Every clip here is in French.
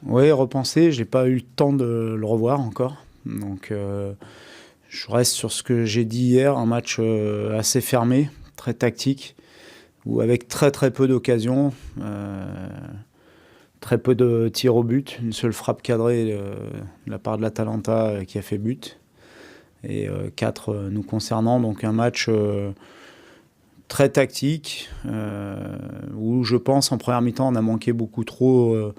Oui, repenser, j'ai pas eu le temps de le revoir encore. Donc je reste sur ce que j'ai dit hier, un match assez fermé, très tactique, ou avec très très peu d'occasions, très peu de tirs au but, une seule frappe cadrée de la part de l'Atalanta qui a fait but, et 4 nous concernant. Donc un match très tactique, où je pense en première mi-temps on a manqué beaucoup trop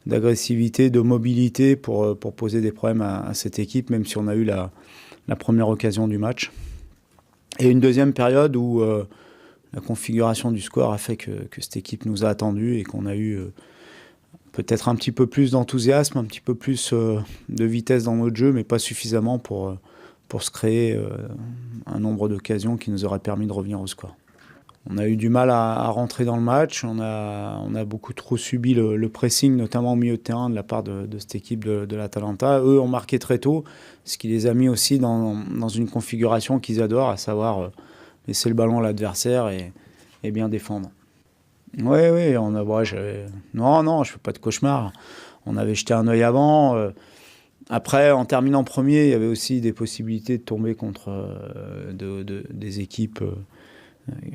d'agressivité, de mobilité pour poser des problèmes à cette équipe, même si on a eu la première occasion du match. Et une deuxième période où la configuration du score a fait que cette équipe nous a attendus et qu'on a eu peut-être un petit peu plus d'enthousiasme, un petit peu plus de vitesse dans notre jeu, mais pas suffisamment pour se créer un nombre d'occasions qui nous aurait permis de revenir au score. On a eu du mal à rentrer dans le match, on a beaucoup trop subi le pressing, notamment au milieu de terrain de la part de cette équipe de l'Atalanta. Eux ont marqué très tôt, ce qui les a mis aussi dans une configuration qu'ils adorent, à savoir laisser le ballon à l'adversaire et bien défendre. Oui, oui, non, je fais pas de cauchemar. On avait jeté un œil avant. Après, en terminant premier, il y avait aussi des possibilités de tomber contre des équipes,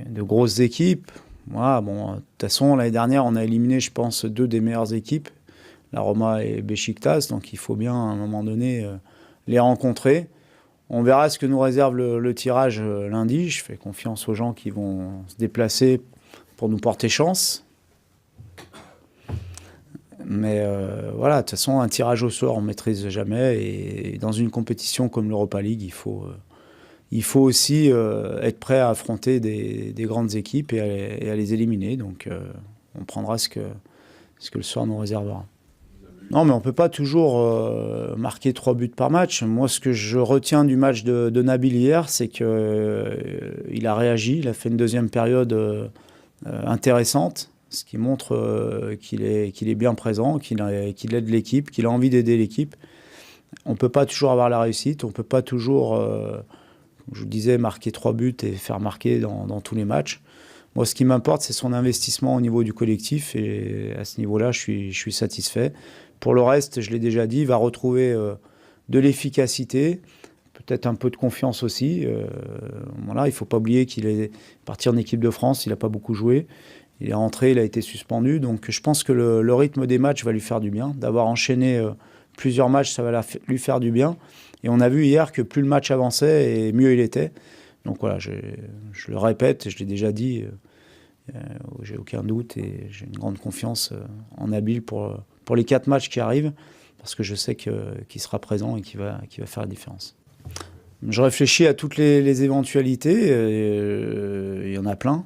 de grosses équipes. Voilà, bon, de toute façon, l'année dernière, on a éliminé, je pense, 2 des meilleures équipes, la Roma et Beşiktaş. Donc il faut bien, à un moment donné, les rencontrer. On verra ce que nous réserve le tirage lundi. Je fais confiance aux gens qui vont se déplacer pour nous porter chance. Mais voilà, de toute façon, un tirage au sort, on ne maîtrise jamais. Et dans une compétition comme l'Europa League, il faut aussi être prêt à affronter des grandes équipes et à les éliminer. Donc on prendra ce que le sort nous réservera. Non, mais on ne peut pas toujours marquer 3 buts par match. Moi, ce que je retiens du match de Nabil hier, c'est qu'il a réagi, il a fait une deuxième période intéressante, ce qui montre qu'il est bien présent, qu'il aide l'équipe, qu'il a envie d'aider l'équipe. On ne peut pas toujours avoir la réussite, on ne peut pas toujours, comme je vous disais, marquer 3 buts et faire marquer dans tous les matchs. Moi, ce qui m'importe, c'est son investissement au niveau du collectif, et à ce niveau-là, je suis satisfait. Pour le reste, je l'ai déjà dit, il va retrouver de l'efficacité, peut-être un peu de confiance aussi. Voilà, il ne faut pas oublier qu'il est parti en équipe de France, il n'a pas beaucoup joué. Il est rentré, il a été suspendu. Donc je pense que le rythme des matchs va lui faire du bien. D'avoir enchaîné plusieurs matchs, ça va lui faire du bien. Et on a vu hier que plus le match avançait et mieux il était. Donc voilà, je le répète, je l'ai déjà dit, j'ai aucun doute et j'ai une grande confiance en Nabil pour les 4 matchs qui arrivent, parce que je sais qu'il sera présent et qu'il va faire la différence. Je réfléchis à toutes les éventualités, il y en a plein,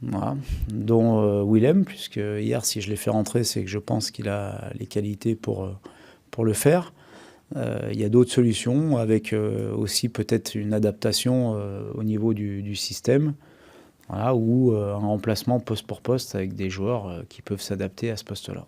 voilà, dont Willem, puisque hier, si je l'ai fait rentrer, c'est que je pense qu'il a les qualités pour le faire. Il y a d'autres solutions, avec aussi peut-être une adaptation au niveau du système, voilà, ou un remplacement poste pour poste avec des joueurs qui peuvent s'adapter à ce poste-là.